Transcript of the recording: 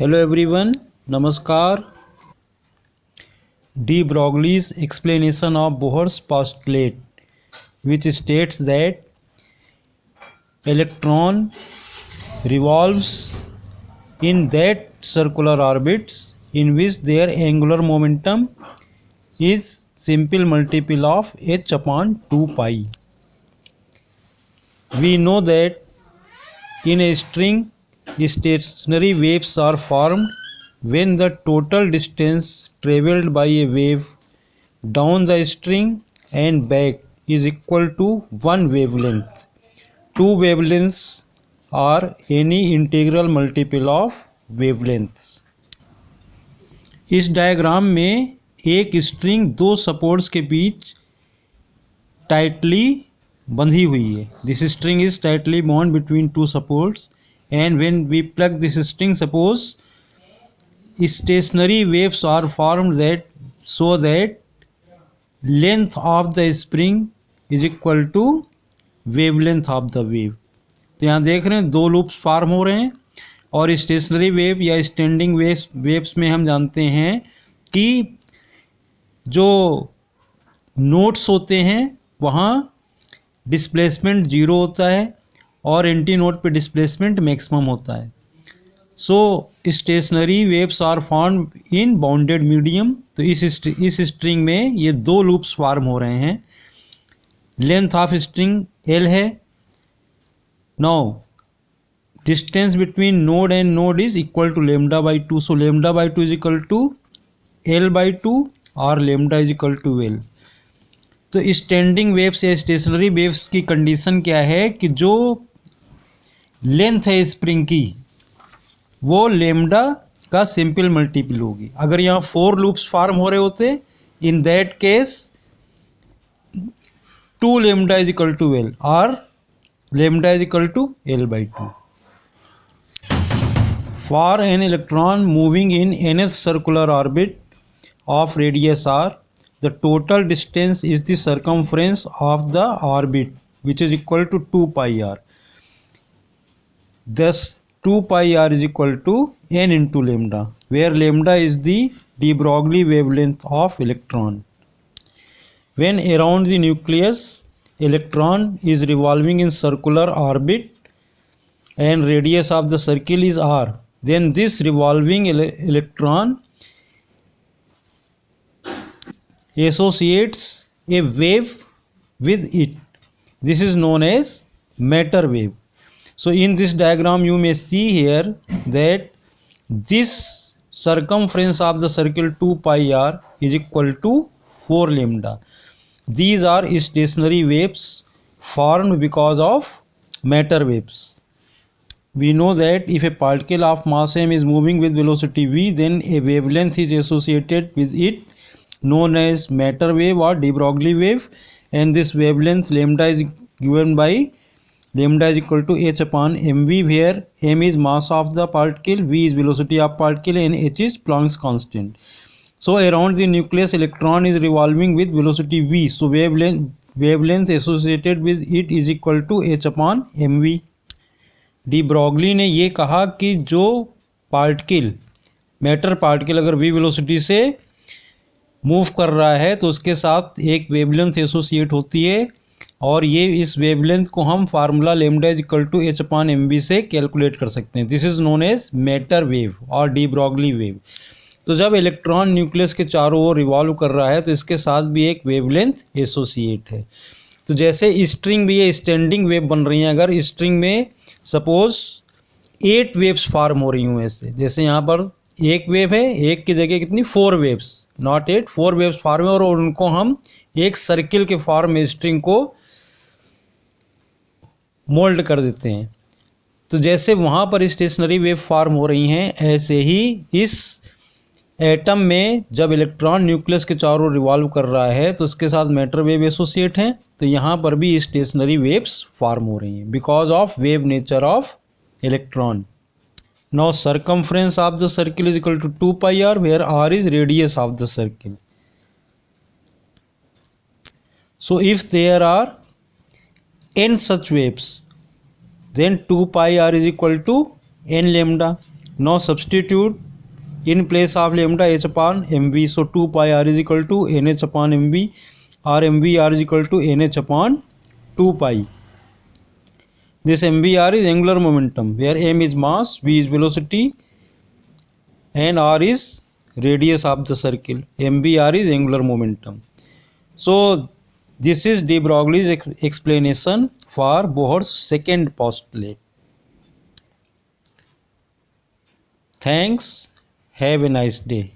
Hello everyone, Namaskar. De Broglie's explanation of Bohr's postulate, which states that electron revolves in that circular orbits in which their angular momentum is simple multiple of h upon 2 pi. We know that in a string, stationary waves are formed when the total distance travelled by a wave down the string and back is equal to one wavelength. Two wavelengths are any integral multiple of wavelengths. इस diagram में एक string दो supports के बीच tightly बंधी हुई है. This string is tightly bond between two supports and when we plug this string, suppose stationary waves are formed that so that length of the spring is equal to wavelength of the wave. तो यहाँ देख रहे हैं दो loops form हो रहे हैं और स्टेशनरी वेव या स्टैंडिंग वेव्स में हम जानते हैं कि जो नोड्स होते हैं वहाँ डिस्प्लेसमेंट जीरो होता है और एंटी नोड पे डिस्प्लेसमेंट मैक्सिमम होता है. So stationary waves are form in bounded medium. तो इस स्ट्रिंग में ये दो लूप्स फॉर्म हो रहे हैं. लेंथ ऑफ स्ट्रिंग एल है. Now distance between node and node is equal to lambda by two. So lambda by two is equal to L by two और lambda is equal to L. तो standing waves या stationary waves की condition क्या है कि जो length है spring की वो लेमडा का सिंपल मल्टीपल होगी. अगर यहाँ 4 लूप्स फॉर्म हो रहे होते in that case 2 lambda is equal to L और lambda is equal to L by two. For an electron moving in nth circular orbit of radius R, the total distance is the circumference of the orbit, which is equal to 2 pi r. Thus 2 pi r is equal to n into lambda, where lambda is the de Broglie wavelength of electron. When around the nucleus electron is revolving in circular orbit and radius of the circle is r, then this revolving electron associates a wave with it. This is known as matter wave. So in this diagram you may see here that this circumference of the circle 2 pi r is equal to 4 lambda. These are stationary waves formed because of matter waves. We know that if a particle of mass m is moving with velocity v, then a wavelength is associated with it known as matter wave or de Broglie wave, and this wavelength lambda is given by lambda is equal to h upon mv, where m is mass of the particle, v is velocity of particle and h is Planck's constant. So around the nucleus electron is revolving with velocity v, so wavelength associated with it is equal to h upon mv. de Broglie ने ये कहा कि जो particle matter particle अगर v velocity से move कर रहा है तो उसके साथ एक वेवलेंथ एसोसिएट होती है और ये इस वेवलेंथ को हम formula lambda is equal to H upon M B से कैलकुलेट कर सकते हैं. This is known as matter wave और de Broglie वेव. तो जब इलेक्ट्रॉन न्यूक्लियस के चारों ओर रिवॉल्व कर रहा है तो इसके साथ भी एक वेवलेंथ एसोसिएट है. तो जैसे स्ट्रिंग भी ये स्टैंडिंग वेव बन रही हैं, अगर स्ट्रिंग में सपोज 8 वेव्स फॉर्म हो रही हूँ ऐसे, जैसे यहाँ पर एक वेव है, एक की जगह कितनी 4 वेव्स, नॉट 8, 4 वेव्स फॉर्म है और उनको हम एक सर्किल के फॉर्म में स्ट्रिंग को मोल्ड कर देते हैं. तो जैसे वहाँ पर स्टेशनरी वेव फॉर्म हो रही हैं, ऐसे ही इस एटम में जब इलेक्ट्रॉन न्यूक्लियस के चारों ओर रिवॉल्व कर रहा है तो उसके साथ मैटर वेव एसोसिएट हैं. तो यहाँ पर भी स्टेशनरी वेव्स फॉर्म हो रही हैं because of wave nature of electron. Now circumference of the circle is equal to 2 pi r, where r is radius of the circle. So if there are n such waves, then 2 pi r is equal to n lambda. Now substitute in place of lambda h upon mv. So 2 pi r is equal to nh upon mv, or mvr is equal to nh upon 2 pi. This mvr is angular momentum, where m is mass, v is velocity, and r is radius of the circle. mvr is angular momentum. So this is de Broglie's explanation for Bohr's second postulate. Thanks. Have a nice day.